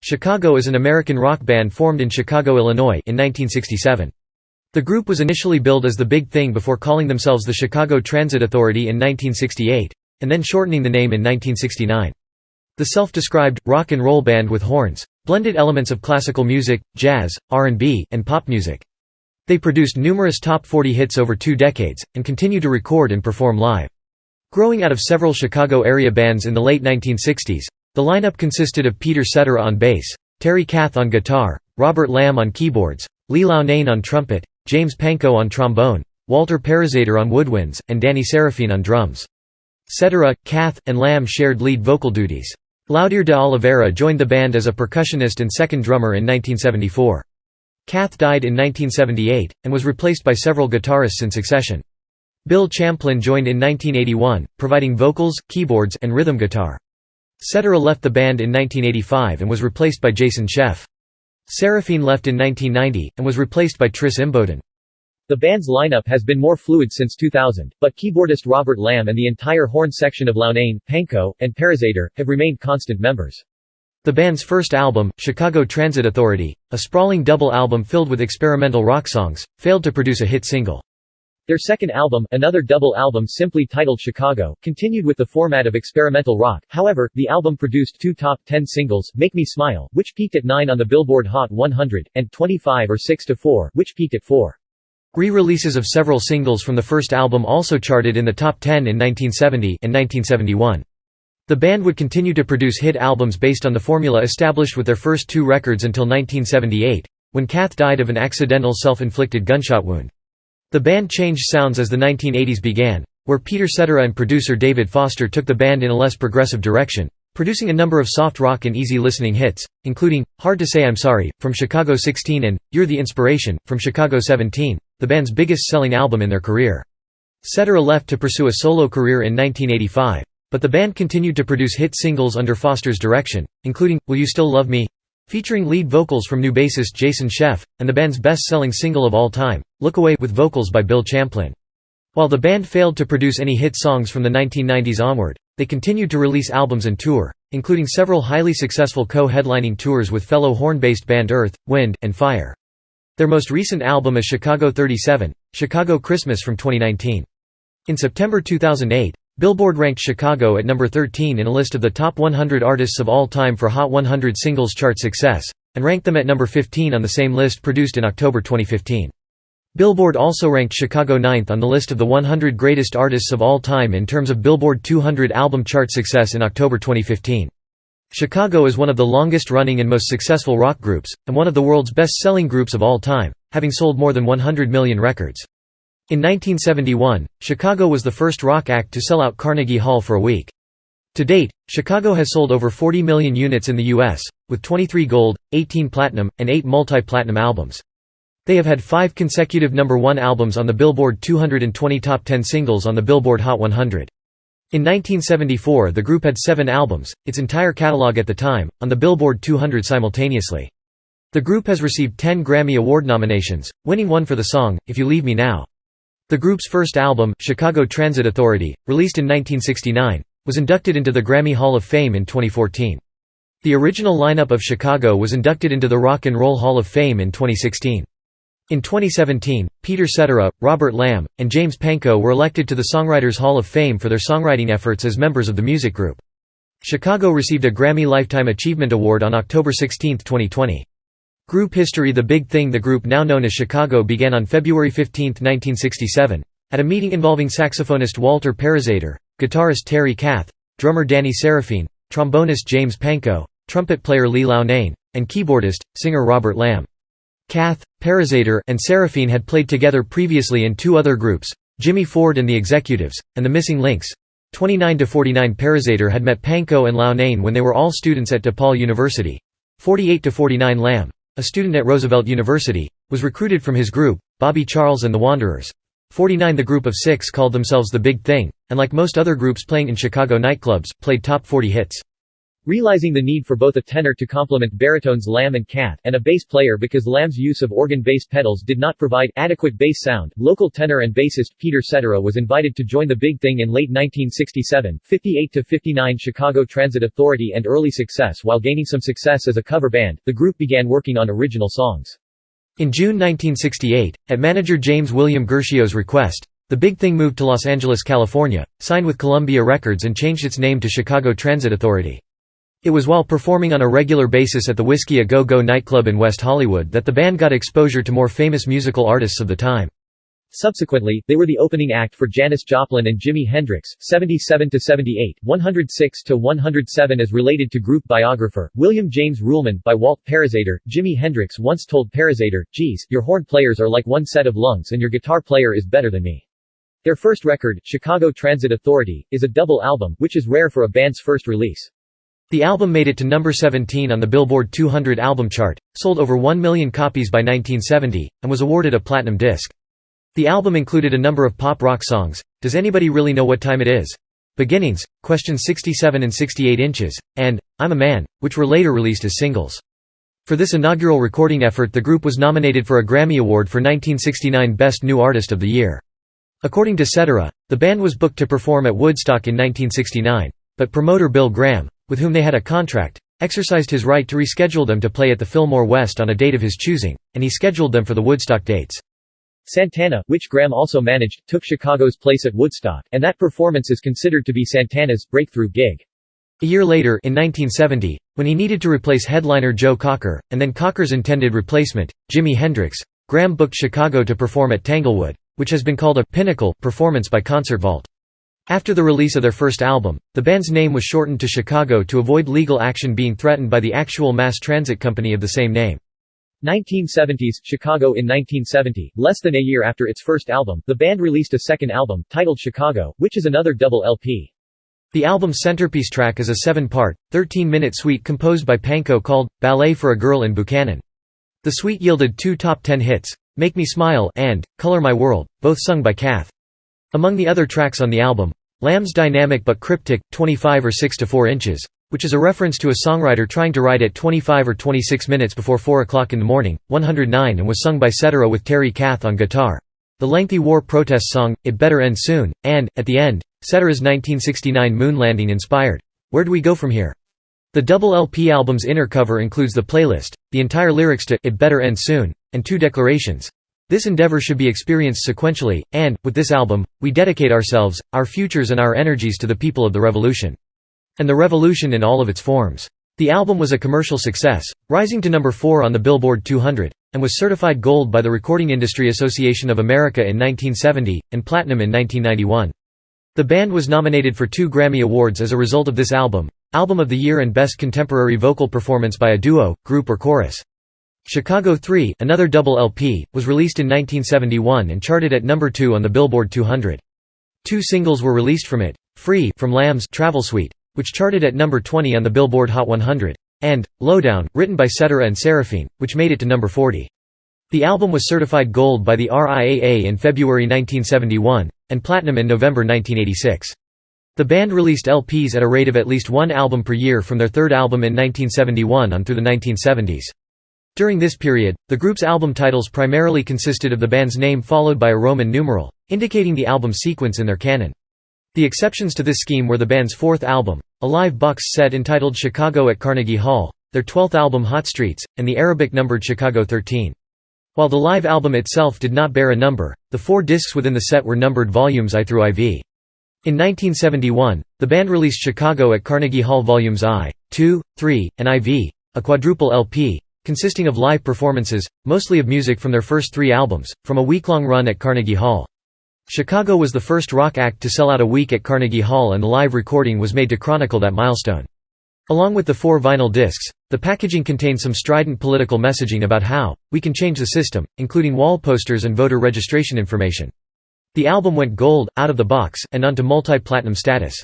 Chicago is an American rock band formed in Chicago, Illinois, in 1967. The group was initially billed as The Big Thing before calling themselves the Chicago Transit Authority in 1968, and then shortening the name in 1969. The self-described rock and roll band with horns blended elements of classical music, jazz, R&B, and pop music. They produced numerous top 40 hits over 2 decades, and continue to record and perform live. Growing out of several Chicago area bands in the late 1960s, the lineup consisted of Peter Cetera on bass, Terry Kath on guitar, Robert Lamb on keyboards, Lee Loughnane on trumpet, James Pankow on trombone, Walter Parazater on woodwinds, and Danny Serafine on drums. Cetera, Kath, and Lamb shared lead vocal duties. Laudier de Oliveira joined the band as a percussionist and second drummer in 1974. Kath died in 1978, and was replaced by several guitarists in succession. Bill Champlin joined in 1981, providing vocals, keyboards, and rhythm guitar. Cetera left the band in 1985 and was replaced by Jason Scheff. Serafine left in 1990, and was replaced by Tris Imboden. The band's lineup has been more fluid since 2000, but keyboardist Robert Lamb and the entire horn section of Loughnane, Pankow, and Parazater have remained constant members. The band's first album, Chicago Transit Authority, a sprawling double album filled with experimental rock songs, failed to produce a hit single. Their second album, another double album simply titled Chicago, continued with the format of experimental rock. However, the album produced 2 top 10 singles, Make Me Smile, which peaked at 9 on the Billboard Hot 100, and 25 or 6 to 4, which peaked at 4. Re-releases of several singles from the first album also charted in the top 10 in 1970 and 1971. The band would continue to produce hit albums based on the formula established with their first 2 records until 1978, when Kath died of an accidental self-inflicted gunshot wound. The band changed sounds as the 1980s began, where Peter Cetera and producer David Foster took the band in a less progressive direction, producing a number of soft rock and easy listening hits, including Hard to Say I'm Sorry, from Chicago 16 and You're the Inspiration, from Chicago 17, the band's biggest-selling album in their career. Cetera left to pursue a solo career in 1985, but the band continued to produce hit singles under Foster's direction, including Will You Still Love Me?, featuring lead vocals from new bassist Jason Scheff, and the band's best-selling single of all time, Look Away, with vocals by Bill Champlin. While the band failed to produce any hit songs from the 1990s onward, they continued to release albums and tour, including several highly successful co-headlining tours with fellow horn-based band Earth, Wind, and Fire. Their most recent album is Chicago 37, Chicago Christmas from 2019. In September 2008, Billboard ranked Chicago at number 13 in a list of the top 100 artists of all time for Hot 100 singles chart success, and ranked them at number 15 on the same list produced in October 2015. Billboard also ranked Chicago 9th on the list of the 100 greatest artists of all time in terms of Billboard 200 album chart success in October 2015. Chicago is one of the longest-running and most successful rock groups, and one of the world's best-selling groups of all time, having sold more than 100 million records. In 1971, Chicago was the first rock act to sell out Carnegie Hall for a week. To date, Chicago has sold over 40 million units in the U.S., with 23 gold, 18 platinum, and 8 multi-platinum albums. They have had 5 consecutive number 1 albums on the Billboard 220 top 10 singles on the Billboard Hot 100. In 1974 the group had 7 albums, its entire catalog at the time, on the Billboard 200 simultaneously. The group has received 10 Grammy Award nominations, winning 1 for the song, If You Leave Me Now. The group's first album, Chicago Transit Authority, released in 1969, was inducted into the Grammy Hall of Fame in 2014. The original lineup of Chicago was inducted into the Rock and Roll Hall of Fame in 2016. In 2017, Peter Cetera, Robert Lamb, and James Pankow were elected to the Songwriters Hall of Fame for their songwriting efforts as members of the music group. Chicago received a Grammy Lifetime Achievement Award on October 16, 2020. Group history. The Big Thing, the group now known as Chicago, began on February 15, 1967, at a meeting involving saxophonist Walter Parazater, guitarist Terry Kath, drummer Danny Serafine, trombonist James Pankow, trumpet player Lee Loughnane, and keyboardist, singer Robert Lamb. Kath, Parazater, and Serafine had played together previously in 2 other groups, Jimmy Ford and the Executives, and the Missing Links. 29 to 49 Parazater had met Pankow and Loughnane when they were all students at DePaul University. 48 to 49 Lamb, a student at Roosevelt University, was recruited from his group, Bobby Charles and the Wanderers. 49 The group of 6 called themselves The Big Thing, and like most other groups playing in Chicago nightclubs, played top 40 hits. realizing the need for both a tenor to complement baritones Lamb and Kath, and a bass player because Lamb's use of organ-bass pedals did not provide adequate bass sound. Local tenor and bassist Peter Cetera was invited to join the Big Thing in late 1967, 58-59 Chicago Transit Authority, and early success. While gaining some success as a cover band, the group began working on original songs. In June 1968, at manager James William Guercio's request, the Big Thing moved to Los Angeles, California, signed with Columbia Records and changed its name to Chicago Transit Authority. It was while performing on a regular basis at the Whiskey A Go Go nightclub in West Hollywood that the band got exposure to more famous musical artists of the time. Subsequently, they were the opening act for Janis Joplin and Jimi Hendrix, 77-78, 106-107 as related to group biographer, William James Ruhlman, by Walt Parazaider. Jimi Hendrix once told Parazaider, "Geez, your horn players are like one set of lungs and your guitar player is better than me." Their first record, Chicago Transit Authority, is a double album, which is rare for a band's first release. The album made it to number 17 on the Billboard 200 album chart, sold over 1 million copies by 1970, and was awarded a platinum disc. The album included a number of pop-rock songs, Does Anybody Really Know What Time It Is?, Beginnings, Questions 67 and 68 Inches, and I'm a Man, which were later released as singles. For this inaugural recording effort, the group was nominated for a Grammy Award for 1969 Best New Artist of the Year. According to Cetera, the band was booked to perform at Woodstock in 1969, but promoter Bill Graham, with whom they had a contract, exercised his right to reschedule them to play at the Fillmore West on a date of his choosing, and he scheduled them for the Woodstock dates. Santana, which Graham also managed, took Chicago's place at Woodstock, and that performance is considered to be Santana's breakthrough gig. A year later, in 1970, when he needed to replace headliner Joe Cocker, and then Cocker's intended replacement, Jimi Hendrix, Graham booked Chicago to perform at Tanglewood, which has been called a pinnacle performance by Concert Vault. After the release of their first album, the band's name was shortened to Chicago to avoid legal action being threatened by the actual mass transit company of the same name. 1970s, Chicago. In 1970, less than a year after its first album, the band released a second album, titled Chicago, which is another double LP. The album's centerpiece track is a 7-part, 13-minute suite composed by Pankow called, Ballet for a Girl in Buchanan. The suite yielded 2 top 10 hits, Make Me Smile and Color My World, both sung by Kath. Among the other tracks on the album, Lamb's dynamic but cryptic, 25 or 6 to 4 inches, which is a reference to a songwriter trying to write at 25 or 26 minutes before 4 o'clock in the morning, 109 and was sung by Cetera with Terry Kath on guitar. The lengthy war protest song, It Better End Soon, and, at the end, Cetera's 1969 moon landing inspired, Where Do We Go From Here? The double LP album's inner cover includes the playlist, the entire lyrics to It Better End Soon, and 2 declarations. This endeavor should be experienced sequentially, and, with this album, we dedicate ourselves, our futures and our energies to the people of the revolution. And the revolution in all of its forms. The album was a commercial success, rising to number 4 on the Billboard 200, and was certified gold by the Recording Industry Association of America in 1970, and platinum in 1991. The band was nominated for 2 Grammy Awards as a result of this album, Album of the Year and Best Contemporary Vocal Performance by a Duo, Group or Chorus. Chicago 3, another double LP, was released in 1971 and charted at number 2 on the Billboard 200. 2 singles were released from it, Free from Lamb's Travel Suite, which charted at number 20 on the Billboard Hot 100, and Lowdown, written by Cetera and Seraphine, which made it to number 40. The album was certified gold by the RIAA in February 1971, and platinum in November 1986. The band released LPs at a rate of at least 1 album per year from their third album in 1971 on through the 1970s. During this period, the group's album titles primarily consisted of the band's name followed by a Roman numeral, indicating the album sequence in their canon. The exceptions to this scheme were the band's 4th album, a live box set entitled Chicago at Carnegie Hall, their 12th album Hot Streets, and the Arabic-numbered Chicago 13. While the live album itself did not bear a number, the 4 discs within the set were numbered volumes I through IV. In 1971, the band released Chicago at Carnegie Hall Volumes I, II, III, and IV, a quadruple LP, consisting of live performances, mostly of music from their first 3 albums, from a week-long run at Carnegie Hall. Chicago was the first rock act to sell out a week at Carnegie Hall, and the live recording was made to chronicle that milestone. Along with the 4 vinyl discs, the packaging contained some strident political messaging about how we can change the system, including wall posters and voter registration information. The album went gold, out of the box, and onto multi-platinum status.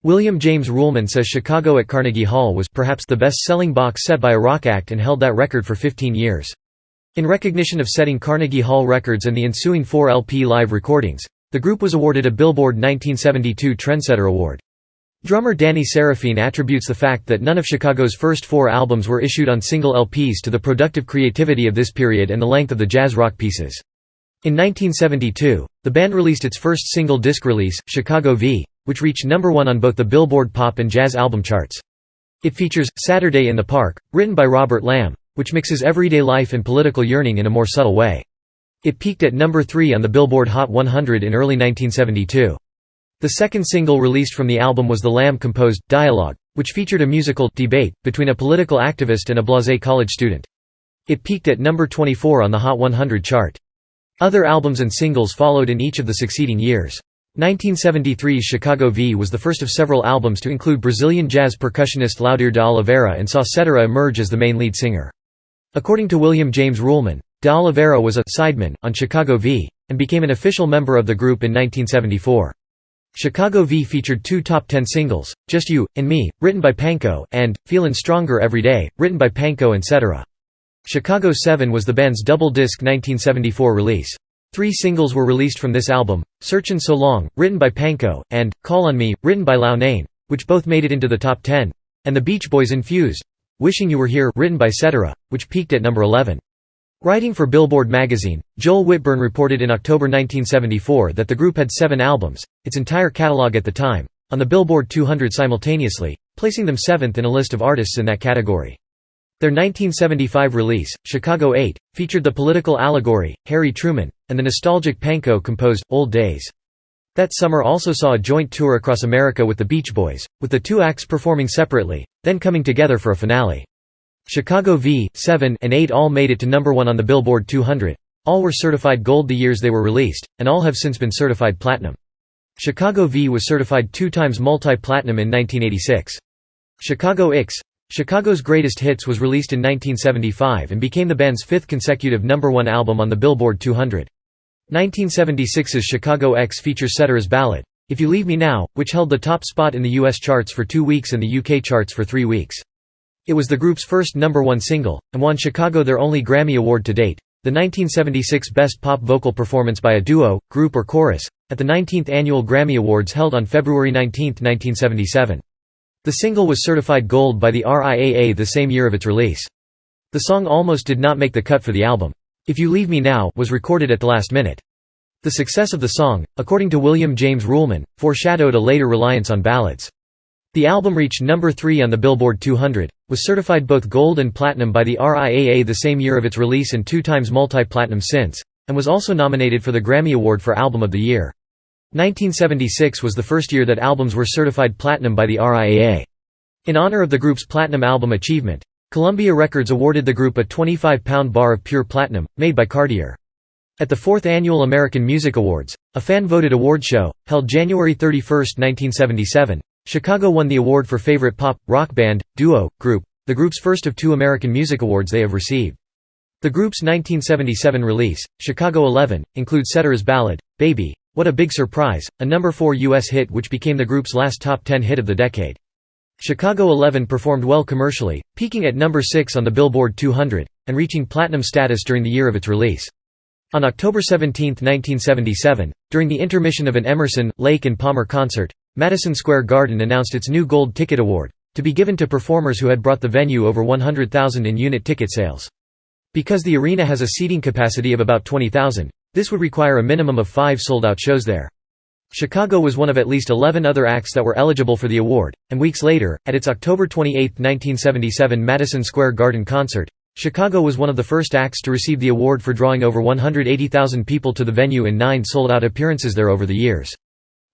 William James Ruhlman says Chicago at Carnegie Hall was perhaps the best-selling box set by a rock act and held that record for 15 years. In recognition of setting Carnegie Hall records and the ensuing 4 LP live recordings, the group was awarded a Billboard 1972 Trendsetter Award. Drummer Danny Serafine attributes the fact that none of Chicago's first 4 albums were issued on single LPs to the productive creativity of this period and the length of the jazz rock pieces. In 1972, the band released its first single disc release, Chicago V, which reached number 1 on both the Billboard Pop and Jazz album charts. It features "Saturday in the Park," written by Robert Lamb, which mixes everyday life and political yearning in a more subtle way. It peaked at number 3 on the Billboard Hot 100 in early 1972. The second single released from the album was the Lamb-composed "Dialogue," which featured a musical debate between a political activist and a blasé college student. It peaked at number 24 on the Hot 100 chart. Other albums and singles followed in each of the succeeding years. 1973's Chicago V was the first of several albums to include Brazilian jazz percussionist Laudir de Oliveira and saw Cetera emerge as the main lead singer. According to William James Ruhlman, de Oliveira was a «sideman» on Chicago V, and became an official member of the group in 1974. Chicago V featured 2 top 10 singles, Just You, and Me, written by Pankow, and Feelin' Stronger Every Day, written by Pankow and Cetera. Chicago 7 was the band's double-disc 1974 release. 3 singles were released from this album, Searchin' So Long, written by Pankow, and Call on Me, written by Lau Nain, which both made it into the top 10, and The Beach Boys' Infused, Wishing You Were Here, written by Cetera, which peaked at number 11. Writing for Billboard magazine, Joel Whitburn reported in October 1974 that the group had 7 albums, its entire catalog at the time, on the Billboard 200 simultaneously, placing them 7th in a list of artists in that category. Their 1975 release, Chicago 8, featured the political allegory, Harry Truman, and the nostalgic Pankow-composed, Old Days. That summer also saw a joint tour across America with the Beach Boys, with the 2 acts performing separately, then coming together for a finale. Chicago V, 7, and 8 all made it to number 1 on the Billboard 200. All were certified gold the years they were released, and all have since been certified platinum. Chicago V was certified 2 times multi-platinum in 1986. Chicago X, Chicago's Greatest Hits, was released in 1975 and became the band's 5th consecutive number 1 album on the Billboard 200. 1976's Chicago X features Cetera's ballad, If You Leave Me Now, which held the top spot in the US charts for 2 weeks and the UK charts for 3 weeks. It was the group's first number 1 single, and won Chicago their only Grammy Award to date, the 1976 Best Pop Vocal Performance by a Duo, Group or Chorus, at the 19th Annual Grammy Awards held on February 19, 1977. The single was certified gold by the RIAA the same year of its release. The song almost did not make the cut for the album. If You Leave Me Now was recorded at the last minute. The success of the song, according to William James Ruhlman, foreshadowed a later reliance on ballads. The album reached number 3 on the Billboard 200, was certified both gold and platinum by the RIAA the same year of its release and 2 times multi-platinum since, and was also nominated for the Grammy Award for Album of the Year. 1976 was the first year that albums were certified platinum by the RIAA. In honor of the group's platinum album achievement, Columbia Records awarded the group a 25-pound bar of pure platinum, made by Cartier. At the 4th Annual American Music Awards, a fan-voted award show, held January 31, 1977, Chicago won the award for Favorite Pop, Rock Band, Duo, Group, the group's first of 2 American Music Awards they have received. The group's 1977 release, Chicago 11, includes Cetera's ballad, Baby, What a Big Surprise, a number 4 U.S. hit which became the group's last top 10 hit of the decade. Chicago 11 performed well commercially, peaking at number 6 on the Billboard 200, and reaching platinum status during the year of its release. On October 17, 1977, during the intermission of an Emerson, Lake and Palmer concert, Madison Square Garden announced its new Gold Ticket Award, to be given to performers who had brought the venue over 100,000 in unit ticket sales. Because the arena has a seating capacity of about 20,000, this would require a minimum of 5 sold-out shows there. Chicago was one of at least 11 other acts that were eligible for the award, and weeks later, at its October 28, 1977 Madison Square Garden concert, Chicago was one of the first acts to receive the award for drawing over 180,000 people to the venue in 9 sold-out appearances there over the years.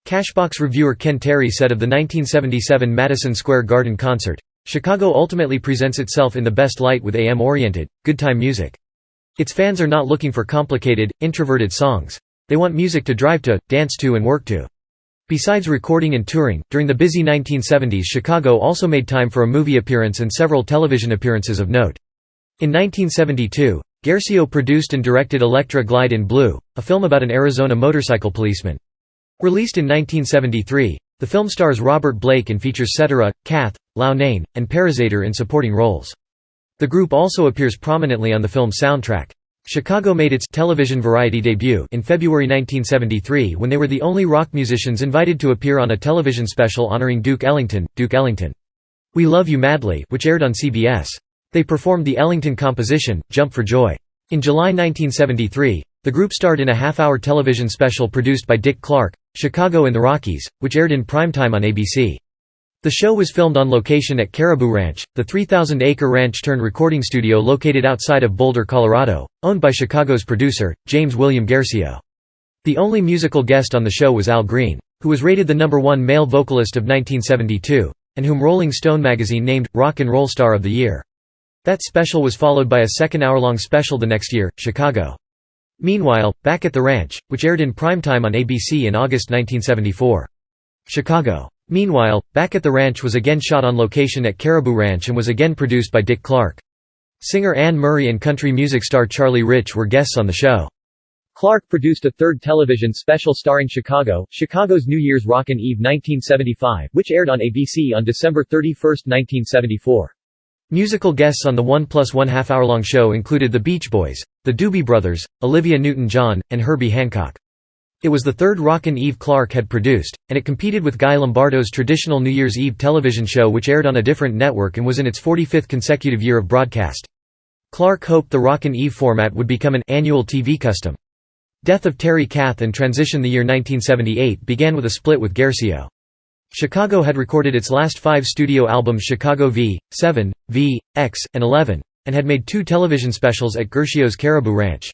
Cashbox reviewer Ken Terry said of the 1977 Madison Square Garden concert, "Chicago ultimately presents itself in the best light with AM-oriented, good-time music. Its fans are not looking for complicated, introverted songs. They want music to drive to, dance to and work to." Besides recording and touring, during the busy 1970s Chicago also made time for a movie appearance and several television appearances of note. In 1972, Garcia produced and directed Electra Glide in Blue, a film about an Arizona motorcycle policeman. Released in 1973, the film stars Robert Blake and features Cetera, Kath, Lau Nain, and Parazaider in supporting roles. The group also appears prominently on the film's soundtrack. Chicago made its television variety debut in February 1973 when they were the only rock musicians invited to appear on a television special honoring Duke Ellington, We Love You Madly, which aired on CBS. They performed the Ellington composition, Jump for Joy. In July 1973, the group starred in a half-hour television special produced by Dick Clark, Chicago in the Rockies, which aired in primetime on ABC. The show was filmed on location at Caribou Ranch, the 3,000-acre ranch-turned-recording studio located outside of Boulder, Colorado, owned by Chicago's producer, James William Guercio. The only musical guest on the show was Al Green, who was rated the #1 male vocalist of 1972, and whom Rolling Stone magazine named Rock and Roll Star of the Year. That special was followed by a second hour-long special the next year, Chicago. Meanwhile, Back at the Ranch, which aired in primetime on ABC in August 1974. Chicago. Meanwhile, Back at the Ranch was again shot on location at Caribou Ranch and was again produced by Dick Clark. Singer Anne Murray and country music star Charlie Rich were guests on the show. Clark produced a third television special starring Chicago, Chicago's New Year's Rockin' Eve 1975, which aired on ABC on December 31, 1974. Musical guests on the 1+1 half-hour-long show included the Beach Boys, the Doobie Brothers, Olivia Newton-John, and Herbie Hancock. It was the third Rockin' Eve Clark had produced, and it competed with Guy Lombardo's traditional New Year's Eve television show which aired on a different network and was in its 45th consecutive year of broadcast. Clark hoped the Rockin' Eve format would become an annual TV custom. Death of Terry Kath and transition the year 1978 began with a split with Guercio. Chicago had recorded its last 5 studio albums Chicago V, 7, V, X, and 11, and had made 2 television specials at Guercio's Caribou Ranch.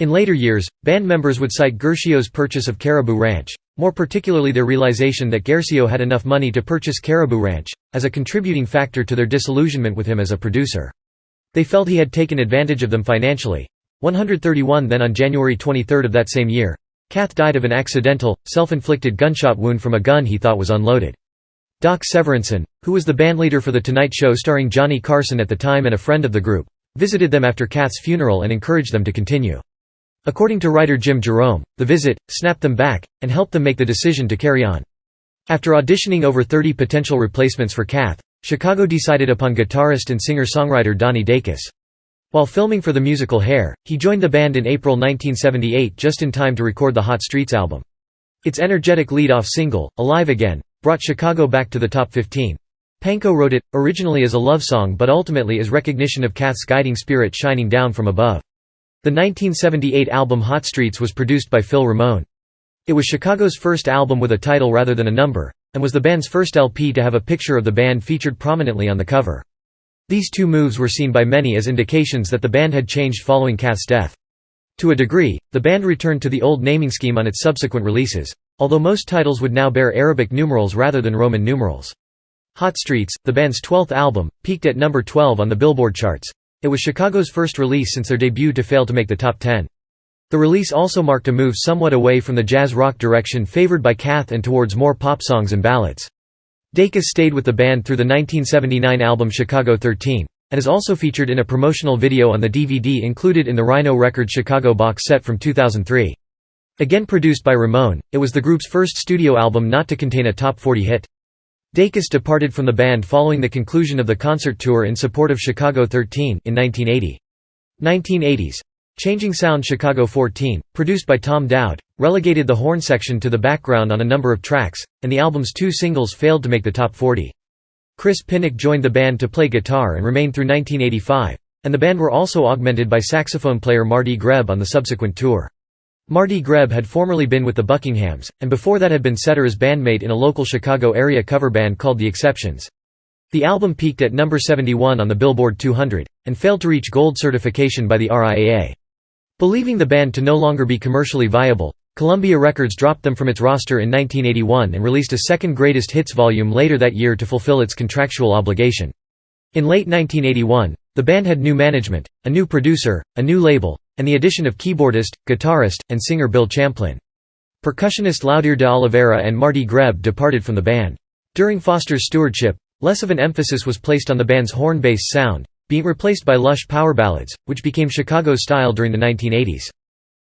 In later years, band members would cite Guercio's purchase of Caribou Ranch, more particularly their realization that Guercio had enough money to purchase Caribou Ranch, as a contributing factor to their disillusionment with him as a producer. They felt he had taken advantage of them financially. 131 Then on January 23 of that same year, Kath died of an accidental, self-inflicted gunshot wound from a gun he thought was unloaded. Doc Severinsen, who was the bandleader for The Tonight Show starring Johnny Carson at the time and a friend of the group, visited them after Kath's funeral and encouraged them to continue. According to writer Jim Jerome, the visit snapped them back, and helped them make the decision to carry on. After auditioning over 30 potential replacements for Kath, Chicago decided upon guitarist and singer-songwriter Donnie Dacus. While filming for the musical Hair, he joined the band in April 1978 just in time to record the Hot Streets album. Its energetic lead-off single, Alive Again, brought Chicago back to the top 15. Pankow wrote it, originally as a love song but ultimately as recognition of Kath's guiding spirit shining down from above. The 1978 album Hot Streets was produced by Phil Ramone. It was Chicago's first album with a title rather than a number, and was the band's first LP to have a picture of the band featured prominently on the cover. These 2 moves were seen by many as indications that the band had changed following Kath's death. To a degree, the band returned to the old naming scheme on its subsequent releases, although most titles would now bear Arabic numerals rather than Roman numerals. Hot Streets, the band's 12th album, peaked at number 12 on the Billboard charts. It was Chicago's first release since their debut to fail to make the top 10. The release also marked a move somewhat away from the jazz-rock direction favored by Kath and towards more pop songs and ballads. Dacus stayed with the band through the 1979 album Chicago 13, and is also featured in a promotional video on the DVD included in the Rhino Records Chicago box set from 2003. Again produced by Ramone, it was the group's first studio album not to contain a top 40 hit. Dacus departed from the band following the conclusion of the concert tour in support of Chicago 13 in 1980. 1980s. Changing Sound Chicago 14, produced by Tom Dowd, relegated the horn section to the background on a number of tracks, and the album's 2 singles failed to make the top 40. Chris Pinnock joined the band to play guitar and remained through 1985, and the band were also augmented by saxophone player Marty Greb on the subsequent tour. Marty Greb had formerly been with the Buckinghams, and before that had been Cetera's bandmate in a local Chicago area cover band called The Exceptions. The album peaked at number 71 on the Billboard 200, and failed to reach gold certification by the RIAA. Believing the band to no longer be commercially viable, Columbia Records dropped them from its roster in 1981 and released a second greatest hits volume later that year to fulfill its contractual obligation. In late 1981, the band had new management, a new producer, a new label, and the addition of keyboardist, guitarist, and singer Bill Champlin. Percussionist Laudir de Oliveira and Marty Greb departed from the band. During Foster's stewardship, less of an emphasis was placed on the band's horn-based sound, being replaced by lush power ballads, which became Chicago's style during the 1980s.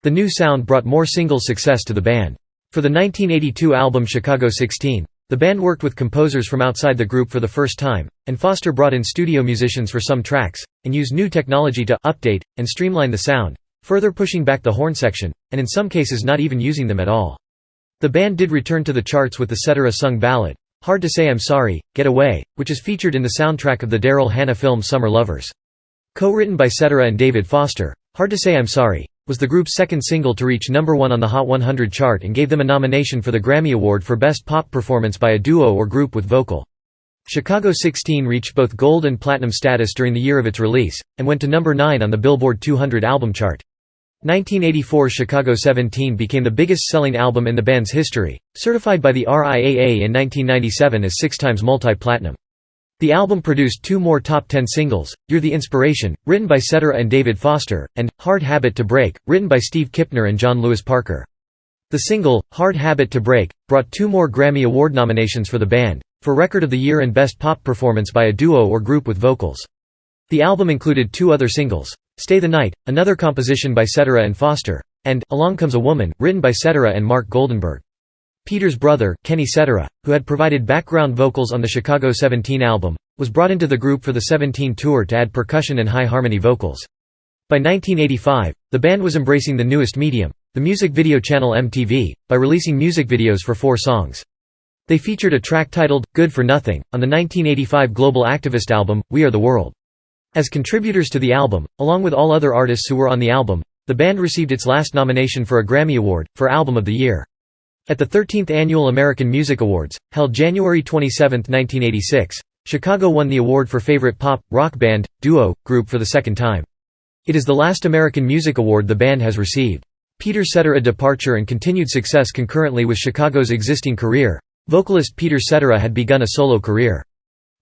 The new sound brought more single success to the band. For the 1982 album Chicago 16, the band worked with composers from outside the group for the first time, and Foster brought in studio musicians for some tracks, and used new technology to update and streamline the sound, further pushing back the horn section, and in some cases not even using them at all. The band did return to the charts with the Cetera-sung ballad, "Hard to Say I'm Sorry, Get Away," which is featured in the soundtrack of the Daryl Hannah film Summer Lovers. Co-written by Cetera and David Foster, "Hard to Say I'm Sorry" was the group's second single to reach #1 on the Hot 100 chart and gave them a nomination for the Grammy Award for Best Pop Performance by a Duo or Group with Vocal. Chicago 16 reached both gold and platinum status during the year of its release, and went to #9 on the Billboard 200 album chart. 1984 Chicago 17 became the biggest-selling album in the band's history, certified by the RIAA in 1997 as 6 times multi-platinum. The album produced 2 more top 10 singles, You're the Inspiration, written by Cetera and David Foster, and Hard Habit to Break, written by Steve Kipner and John Lewis Parker. The single, Hard Habit to Break, brought 2 more Grammy Award nominations for the band, for Record of the Year and Best Pop Performance by a Duo or Group with Vocals. The album included 2 other singles, Stay the Night, another composition by Cetera and Foster, and Along Comes a Woman, written by Cetera and Mark Goldenberg. Peter's brother, Kenny Cetera, who had provided background vocals on the Chicago 17 album, was brought into the group for the 17 tour to add percussion and high harmony vocals. By 1985, the band was embracing the newest medium, the music video channel MTV, by releasing music videos for 4 songs. They featured a track titled, Good for Nothing, on the 1985 Global Activist album, We Are the World. As contributors to the album, along with all other artists who were on the album, the band received its last nomination for a Grammy Award, for Album of the Year. At the 13th Annual American Music Awards, held January 27, 1986, Chicago won the award for Favorite Pop, Rock Band, Duo, Group for the second time. It is the last American Music Award the band has received. Peter Cetera's departure and continued success concurrently with Chicago's existing career. Vocalist Peter Cetera had begun a solo career.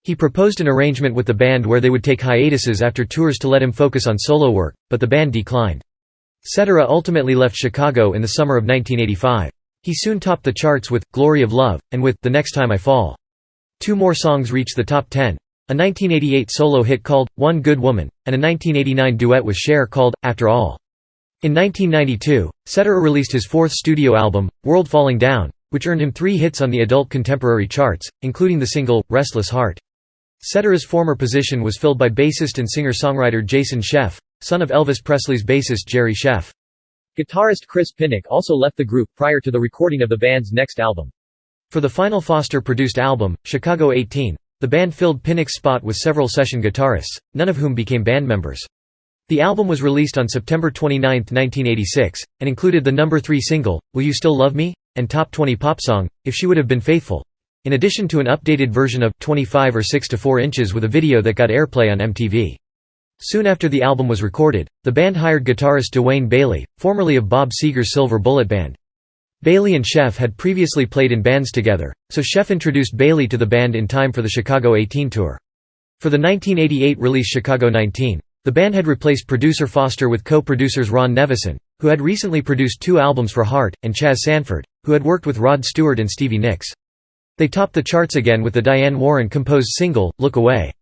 He proposed an arrangement with the band where they would take hiatuses after tours to let him focus on solo work, but the band declined. Cetera ultimately left Chicago in the summer of 1985. He soon topped the charts with "Glory of Love" and with "The Next Time I Fall." 2 more songs reached the top 10, a 1988 solo hit called "One Good Woman," and a 1989 duet with Cher called "After All." In 1992, Cetera released his 4th studio album, World Falling Down, which earned him 3 hits on the adult contemporary charts, including the single, Restless Heart. Cetera's former position was filled by bassist and singer-songwriter Jason Scheff, son of Elvis Presley's bassist Jerry Scheff. Guitarist Chris Pinnock also left the group prior to the recording of the band's next album. For the final Foster-produced album, Chicago 18, the band filled Pinnock's spot with several session guitarists, none of whom became band members. The album was released on September 29, 1986, and included the number 3 single, Will You Still Love Me? And top 20 pop song, If She Would Have Been Faithful, in addition to an updated version of 25 or 6 to 4 inches with a video that got airplay on MTV. Soon after the album was recorded, the band hired guitarist Dwayne Bailey, formerly of Bob Seger's Silver Bullet Band. Bailey and Scheff had previously played in bands together, so Scheff introduced Bailey to the band in time for the Chicago 18 tour. For the 1988 release Chicago 19, the band had replaced producer Foster with co-producers Ron Nevison, who had recently produced 2 albums for Heart, and Chaz Sanford, who had worked with Rod Stewart and Stevie Nicks. They topped the charts again with the Diane Warren-composed single, Look Away.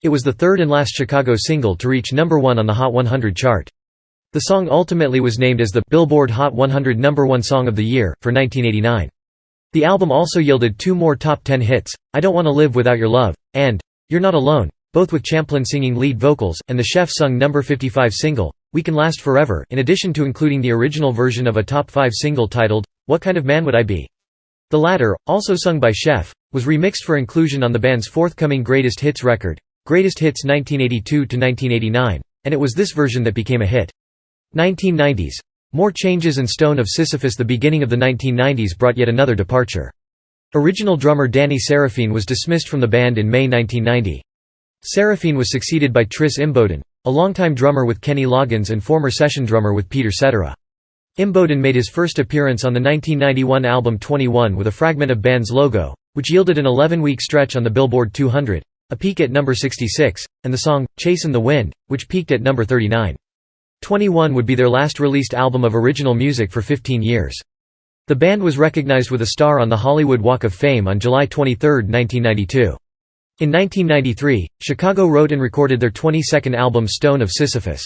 It was the 3rd and last Chicago single to reach #1 on the Hot 100 chart. The song ultimately was named as the Billboard Hot 100 #1 Song of the Year, for 1989. The album also yielded 2 more top 10 hits, I Don't Wanna Live Without Your Love, and You're Not Alone, both with Champlin singing lead vocals, and the Scheff-sung number 55 single, We Can Last Forever, in addition to including the original version of a top 5 single titled, What Kind of Man Would I Be? The latter, also sung by Scheff, was remixed for inclusion on the band's forthcoming Greatest Hits record, Greatest Hits 1982–1989, and it was this version that became a hit. 1990s. More changes and Stone of Sisyphus. The beginning of the 1990s brought yet another departure. Original drummer Danny Seraphine was dismissed from the band in May 1990. Seraphine was succeeded by Tris Imboden, a longtime drummer with Kenny Loggins and former session drummer with Peter Cetera. Imboden made his first appearance on the 1991 album 21 with a fragment of band's logo, which yielded an 11-week stretch on the Billboard 200, a peak at number 66, and the song, Chasin' the Wind, which peaked at number 39. 21 would be their last released album of original music for 15 years. The band was recognized with a star on the Hollywood Walk of Fame on July 23, 1992. In 1993, Chicago wrote and recorded their 22nd album Stone of Sisyphus.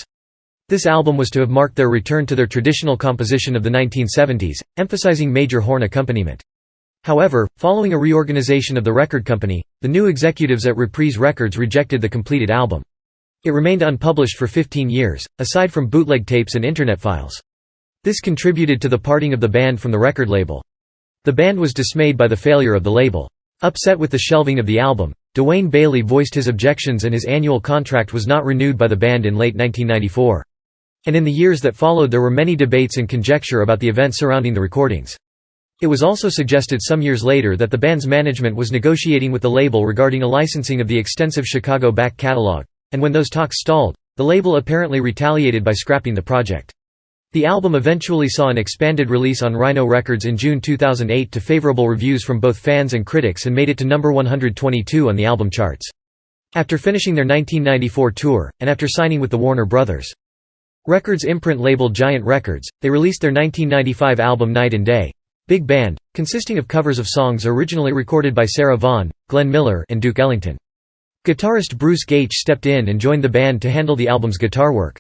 This album was to have marked their return to their traditional composition of the 1970s, emphasizing major horn accompaniment. However, following a reorganization of the record company, the new executives at Reprise Records rejected the completed album. It remained unpublished for 15 years, aside from bootleg tapes and internet files. This contributed to the parting of the band from the record label. The band was dismayed by the failure of the label. Upset with the shelving of the album, Dwayne Bailey voiced his objections and his annual contract was not renewed by the band in late 1994. And in the years that followed there were many debates and conjecture about the events surrounding the recordings. It was also suggested some years later that the band's management was negotiating with the label regarding a licensing of the extensive Chicago back catalog, and when those talks stalled, the label apparently retaliated by scrapping the project. The album eventually saw an expanded release on Rhino Records in June 2008 to favorable reviews from both fans and critics and made it to number 122 on the album charts. After finishing their 1994 tour, and after signing with the Warner Bros. Records imprint label Giant Records, they released their 1995 album Night and Day. Big Band, consisting of covers of songs originally recorded by Sarah Vaughan, Glenn Miller, and Duke Ellington. Guitarist Bruce Gage stepped in and joined the band to handle the album's guitar work.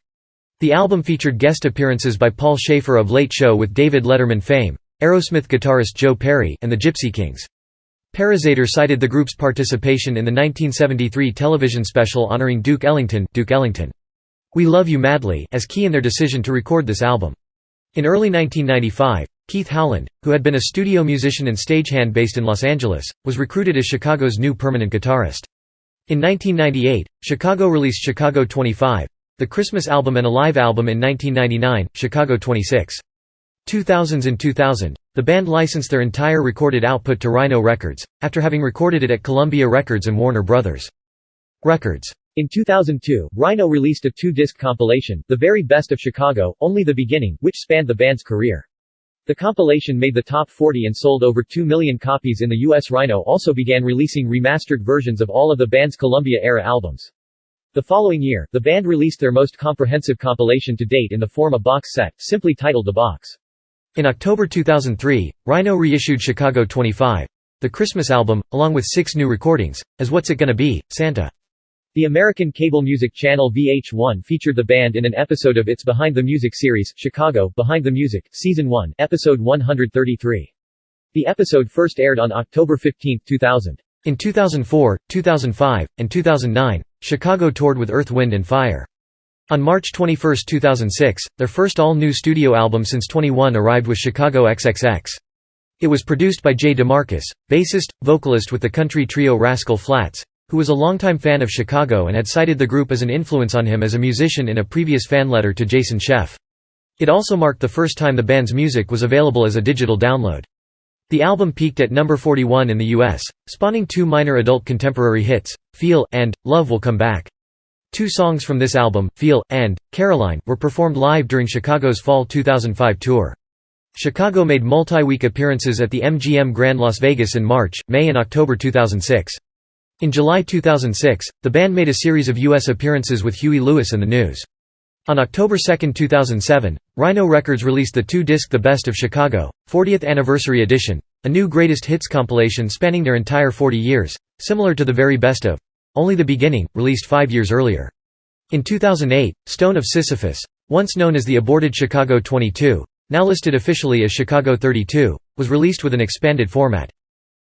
The album featured guest appearances by Paul Shaffer of Late Show with David Letterman fame, Aerosmith guitarist Joe Perry, and the Gypsy Kings. Parazaider cited the group's participation in the 1973 television special honoring Duke Ellington, "We Love You Madly," as key in their decision to record this album. In early 1995, Keith Howland, who had been a studio musician and stagehand based in Los Angeles, was recruited as Chicago's new permanent guitarist. In 1998, Chicago released Chicago 25, the Christmas album, and a live album in 1999, Chicago 26. 2000s and 2000, the band licensed their entire recorded output to Rhino Records, after having recorded it at Columbia Records and Warner Bros. Records. In 2002, Rhino released a 2-disc compilation, The Very Best of Chicago, Only the Beginning, which spanned the band's career. The compilation made the top 40 and sold over 2 million copies in the U.S. Rhino also began releasing remastered versions of all of the band's Columbia-era albums. The following year, the band released their most comprehensive compilation to date in the form of a box set, simply titled The Box. In October 2003, Rhino reissued Chicago 25, the Christmas album, along with 6 new recordings, as What's It Gonna Be, Santa. The American cable music channel VH1 featured the band in an episode of its Behind the Music series, Chicago, Behind the Music, Season 1, Episode 133. The episode first aired on October 15, 2000. In 2004, 2005, and 2009, Chicago toured with Earth, Wind & Fire. On March 21, 2006, their first all-new studio album since 21 arrived with Chicago XXX. It was produced by Jay DeMarcus, bassist, vocalist with the country trio Rascal Flatts, who was a longtime fan of Chicago and had cited the group as an influence on him as a musician in a previous fan letter to Jason Scheff. It also marked the first time the band's music was available as a digital download. The album peaked at number 41 in the U.S., spawning 2 minor adult contemporary hits, Feel, and Love Will Come Back. 2 songs from this album, Feel, and Caroline, were performed live during Chicago's fall 2005 tour. Chicago made multi-week appearances at the MGM Grand Las Vegas in March, May and October 2006. In July 2006, the band made a series of U.S. appearances with Huey Lewis and the News. On October 2, 2007, Rhino Records released the 2-disc The Best of Chicago, 40th Anniversary Edition, a new greatest hits compilation spanning their entire 40 years, similar to The Very Best of Only the Beginning, released 5 years earlier. In 2008, Stone of Sisyphus, once known as the aborted Chicago 22, now listed officially as Chicago 32, was released with an expanded format.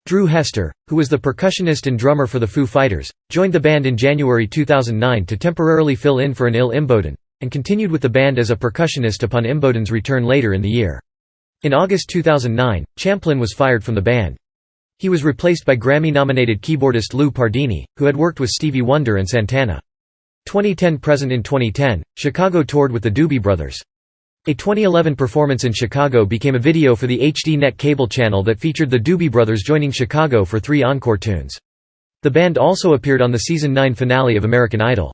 Drew Hester, who was the percussionist and drummer for the Foo Fighters, joined the band in January 2009 to temporarily fill in for Anil Imboden, and continued with the band as a percussionist upon Imboden's return later in the year. In August 2009, Champlin was fired from the band. He was replaced by Grammy-nominated keyboardist Lou Pardini, who had worked with Stevie Wonder and Santana. 2010 present. In 2010, Chicago toured with the Doobie Brothers. A 2011 performance in Chicago became a video for the HDNet cable channel that featured the Doobie Brothers joining Chicago for 3 encore tunes. The band also appeared on the Season 9 finale of American Idol.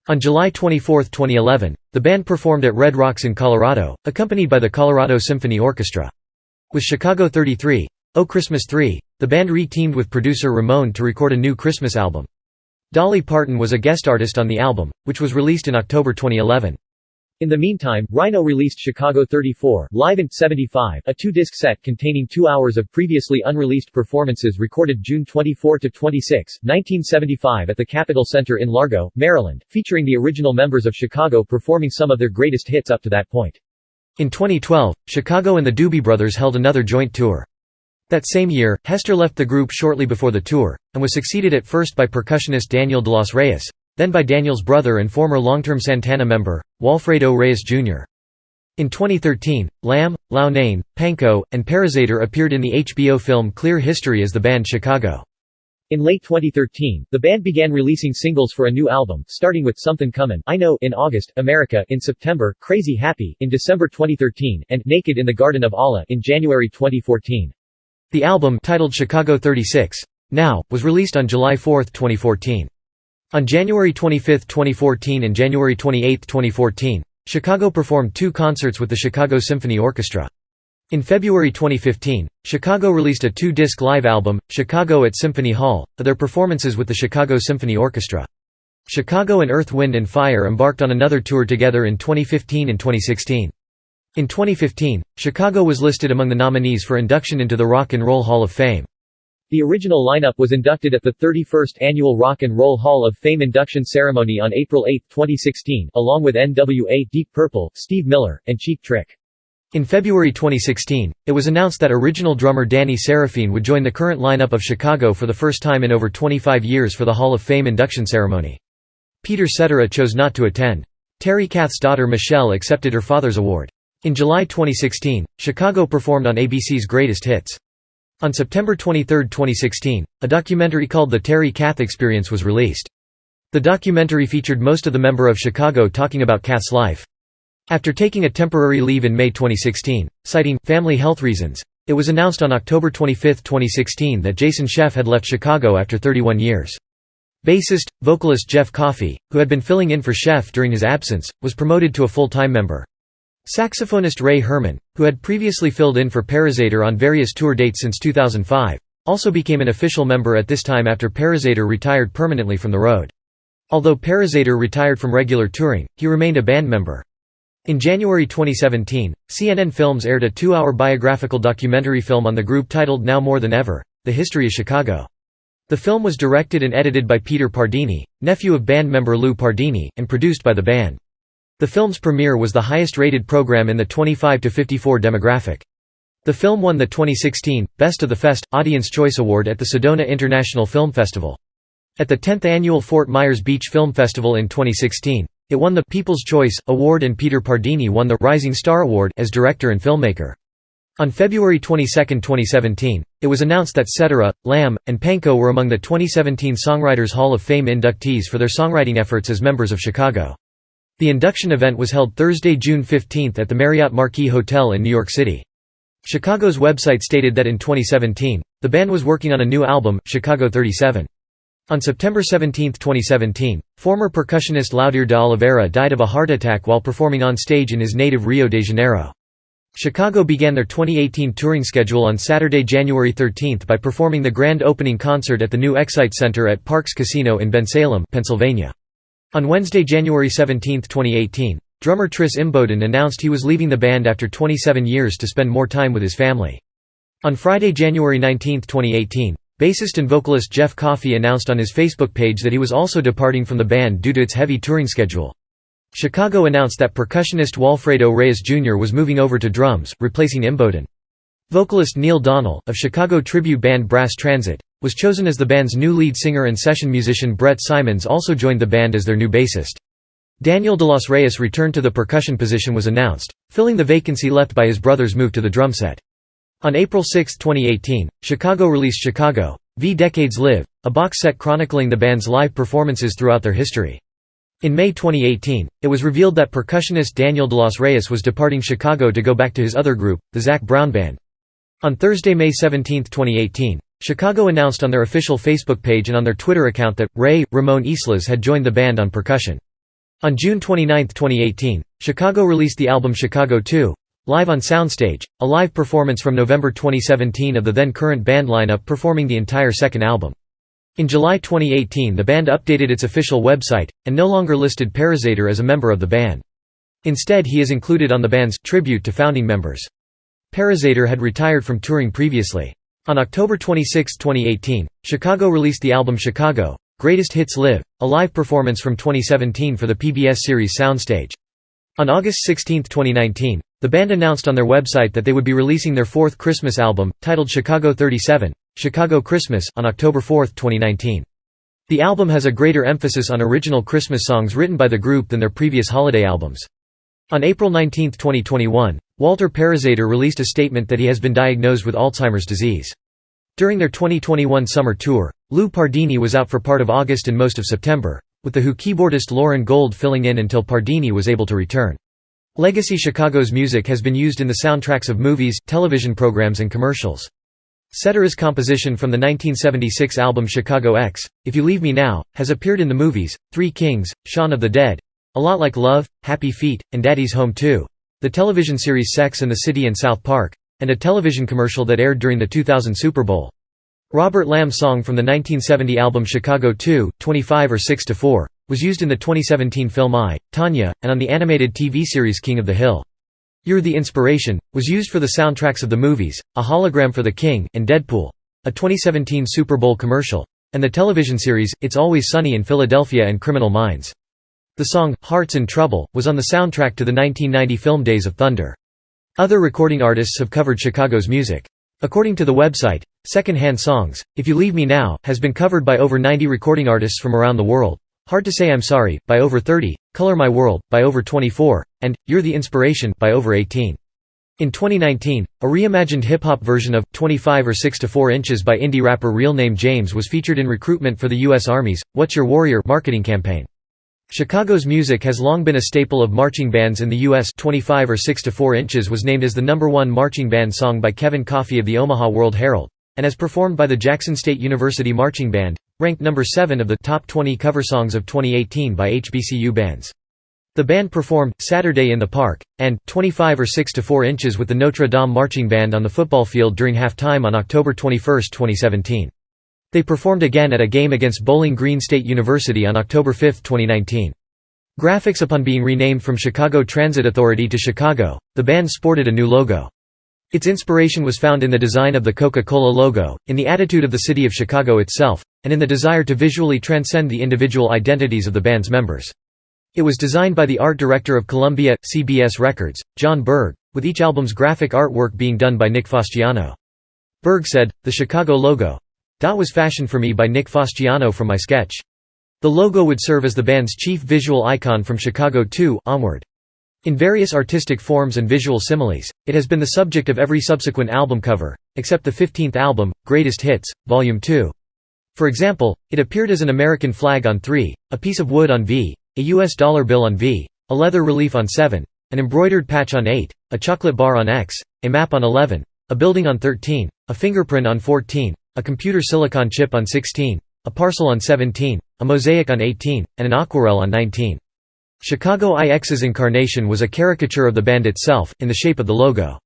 On July 24, 2011, the band performed at Red Rocks in Colorado, accompanied by the Colorado Symphony Orchestra. With Chicago 33, Oh Christmas 3, the band re-teamed with producer Ramone to record a new Christmas album. Dolly Parton was a guest artist on the album, which was released in October 2011. In the meantime, Rhino released Chicago 34, Live in 75, a 2-disc set containing 2 hours of previously unreleased performances recorded June 24–26, 1975 at the Capitol Center in Largo, Maryland, featuring the original members of Chicago performing some of their greatest hits up to that point. In 2012, Chicago and the Doobie Brothers held another joint tour. That same year, Hester left the group shortly before the tour, and was succeeded at first by percussionist Daniel de los Reyes, then by Daniel's brother and former long-term Santana member, Walfredo Reyes Jr. In 2013, Lamb, Lau Nane, Panko, and Parazator appeared in the HBO film Clear History as the band Chicago. In late 2013, the band began releasing singles for a new album, starting with Somethin' Comin' I Know in August, America in September, Crazy Happy in December 2013, and Naked in the Garden of Allah in January 2014. The album, titled Chicago 36, Now, was released on July 4, 2014. On January 25, 2014 and January 28, 2014, Chicago performed 2 concerts with the Chicago Symphony Orchestra. In February 2015, Chicago released a 2-disc live album, Chicago at Symphony Hall, of their performances with the Chicago Symphony Orchestra. Chicago and Earth, Wind & Fire embarked on another tour together in 2015 and 2016. In 2015, Chicago was listed among the nominees for induction into the Rock and Roll Hall of Fame. The original lineup was inducted at the 31st Annual Rock and Roll Hall of Fame induction ceremony on April 8, 2016, along with NWA, Deep Purple, Steve Miller, and Cheap Trick. In February 2016, it was announced that original drummer Danny Seraphine would join the current lineup of Chicago for the first time in over 25 years for the Hall of Fame induction ceremony. Peter Cetera chose not to attend. Terry Kath's daughter Michelle accepted her father's award. In July 2016, Chicago performed on ABC's Greatest Hits. On September 23, 2016, a documentary called The Terry Kath Experience was released. The documentary featured most of the members of Chicago talking about Kath's life. After taking a temporary leave in May 2016, citing family health reasons, it was announced on October 25, 2016 that Jason Scheff had left Chicago after 31 years. Bassist, vocalist Jeff Coffey, who had been filling in for Scheff during his absence, was promoted to a full-time member. Saxophonist Ray Herman, who had previously filled in for Parazator on various tour dates since 2005, also became an official member at this time after Parazator retired permanently from the road. Although Parazator retired from regular touring, he remained a band member. In January 2017, CNN Films aired a 2-hour biographical documentary film on the group titled Now More Than Ever: The History of Chicago. The film was directed and edited by Peter Pardini, nephew of band member Lou Pardini, and produced by the band. The film's premiere was the highest-rated program in the 25 to 54 demographic. The film won the 2016 Best of the Fest Audience Choice Award at the Sedona International Film Festival. At the 10th annual Fort Myers Beach Film Festival in 2016, it won the People's Choice Award and Peter Pardini won the Rising Star Award as director and filmmaker. On February 22, 2017, it was announced that Cetera, Lamb, and Panko were among the 2017 Songwriters Hall of Fame inductees for their songwriting efforts as members of Chicago. The induction event was held Thursday, June 15 at the Marriott Marquis Hotel in New York City. Chicago's website stated that in 2017, the band was working on a new album, Chicago 37. On September 17, 2017, former percussionist Laudir de Oliveira died of a heart attack while performing on stage in his native Rio de Janeiro. Chicago began their 2018 touring schedule on Saturday, January 13 by performing the grand opening concert at the new Excite Center at Parks Casino in Bensalem, Pennsylvania. On Wednesday, January 17, 2018, drummer Tris Imboden announced he was leaving the band after 27 years to spend more time with his family. On Friday, January 19, 2018, bassist and vocalist Jeff Coffey announced on his Facebook page that he was also departing from the band due to its heavy touring schedule. Chicago announced that percussionist Walfredo Reyes Jr. was moving over to drums, replacing Imboden. Vocalist Neil Donnell, of Chicago tribute band Brass Transit, was chosen as the band's new lead singer, and session musician Brett Simons also joined the band as their new bassist. Daniel de los Reyes' return to the percussion position was announced, filling the vacancy left by his brother's move to the drum set. On April 6, 2018, Chicago released Chicago, V Decades Live, a box set chronicling the band's live performances throughout their history. In May 2018, it was revealed that percussionist Daniel de los Reyes was departing Chicago to go back to his other group, the Zac Brown Band. On Thursday, May 17, 2018, Chicago announced on their official Facebook page and on their Twitter account that Ray Ramon Islas had joined the band on percussion. On June 29, 2018, Chicago released the album Chicago 2, Live on Soundstage, a live performance from November 2017 of the then-current band lineup performing the entire second album. In July 2018, the band updated its official website, and no longer listed Parazator as a member of the band. Instead, he is included on the band's tribute to founding members. Parazator had retired from touring previously. On October 26, 2018, Chicago released the album Chicago, Greatest Hits Live, a live performance from 2017 for the PBS series Soundstage. On August 16, 2019, the band announced on their website that they would be releasing their fourth Christmas album, titled Chicago 37, Chicago Christmas, on October 4, 2019. The album has a greater emphasis on original Christmas songs written by the group than their previous holiday albums. On April 19, 2021, Walter Parazaider released a statement that he has been diagnosed with Alzheimer's disease. During their 2021 summer tour, Lou Pardini was out for part of August and most of September, with the Who keyboardist Lauren Gold filling in until Pardini was able to return. Legacy Chicago's music has been used in the soundtracks of movies, television programs and commercials. Cetera's composition from the 1976 album Chicago X, If You Leave Me Now, has appeared in the movies, Three Kings, Shaun of the Dead, A Lot Like Love, Happy Feet, and Daddy's Home 2, the television series Sex and the City and South Park, and a television commercial that aired during the 2000 Super Bowl. Robert Lamb's song from the 1970 album Chicago 2, 25 or 6 to 4, was used in the 2017 film I, Tonya, and on the animated TV series King of the Hill. You're the Inspiration was used for the soundtracks of the movies, A Hologram for the King, and Deadpool, a 2017 Super Bowl commercial, and the television series, It's Always Sunny in Philadelphia and Criminal Minds. The song, Hearts in Trouble, was on the soundtrack to the 1990 film Days of Thunder. Other recording artists have covered Chicago's music. According to the website, Secondhand Songs, If You Leave Me Now, has been covered by over 90 recording artists from around the world, Hard to Say I'm Sorry, by over 30, Color My World, by over 24, and You're the Inspiration, by over 18. In 2019, a reimagined hip-hop version of 25 or 6 to 4 inches by indie rapper Real Name James was featured in recruitment for the U.S. Army's What's Your Warrior marketing campaign. Chicago's music has long been a staple of marching bands in the U.S. 25 or 6 to 4 inches was named as the #1 marching band song by Kevin Coffey of the Omaha World Herald, and as performed by the Jackson State University Marching Band, ranked number 7 of the top 20 cover songs of 2018 by HBCU bands. The band performed Saturday in the Park and 25 or 6 to 4 inches with the Notre Dame Marching Band on the football field during halftime on October 21, 2017. They performed again at a game against Bowling Green State University on October 5, 2019. Graphics upon being renamed from Chicago Transit Authority to Chicago, the band sported a new logo. Its inspiration was found in the design of the Coca-Cola logo, in the attitude of the city of Chicago itself, and in the desire to visually transcend the individual identities of the band's members. It was designed by the art director of Columbia, CBS Records, John Berg, with each album's graphic artwork being done by Nick Fastiano. Berg said, "The Chicago logo was fashioned for me by Nick Fastiano from my sketch. The logo would serve as the band's chief visual icon from Chicago 2 onward. In various artistic forms and visual similes, it has been the subject of every subsequent album cover, except the 15th album, Greatest Hits, Volume 2. For example, it appeared as an American flag on 3, a piece of wood on V, a US dollar bill on V, a leather relief on 7, an embroidered patch on 8, a chocolate bar on X, a map on 11, a building on 13, a fingerprint on 14, a computer silicon chip on 16, a parcel on 17, a mosaic on 18, and an aquarelle on 19. Chicago IX's incarnation was a caricature of the band itself, in the shape of the logo.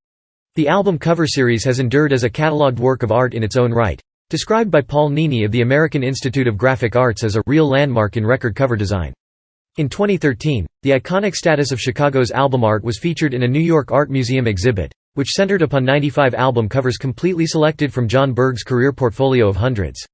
The album cover series has endured as a catalogued work of art in its own right, described by Paul Nini of the American Institute of Graphic Arts as a real landmark in record cover design. In 2013, the iconic status of Chicago's album art was featured in a New York Art Museum exhibit, which centered upon 95 album covers completely selected from John Berg's career portfolio of hundreds.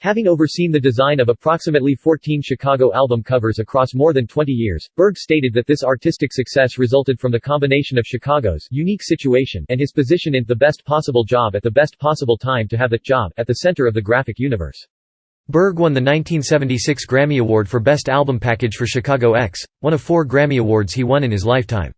Having overseen the design of approximately 14 Chicago album covers across more than 20 years, Berg stated that this artistic success resulted from the combination of Chicago's unique situation and his position in the best possible job at the best possible time to have that job at the center of the graphic universe. Berg won the 1976 Grammy Award for Best Album Package for Chicago X, one of 4 Grammy Awards he won in his lifetime.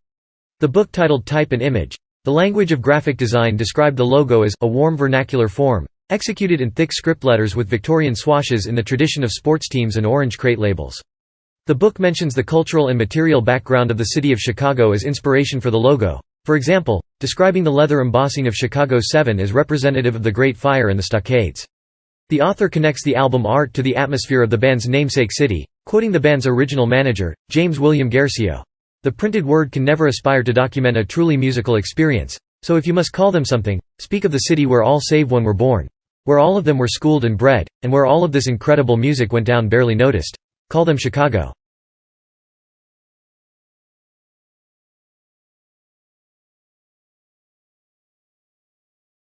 The book titled Type and Image, The Language of Graphic Design described the logo as a warm vernacular form, executed in thick script letters with Victorian swashes in the tradition of sports teams and orange crate labels. The book mentions the cultural and material background of the city of Chicago as inspiration for the logo, for example, describing the leather embossing of Chicago 7 as representative of the Great Fire and the stockades. The author connects the album art to the atmosphere of the band's namesake city, quoting the band's original manager, James William Garcio. The printed word can never aspire to document a truly musical experience, so if you must call them something, speak of the city where all save one were born, where all of them were schooled and bred, and where all of this incredible music went down barely noticed. Call them Chicago.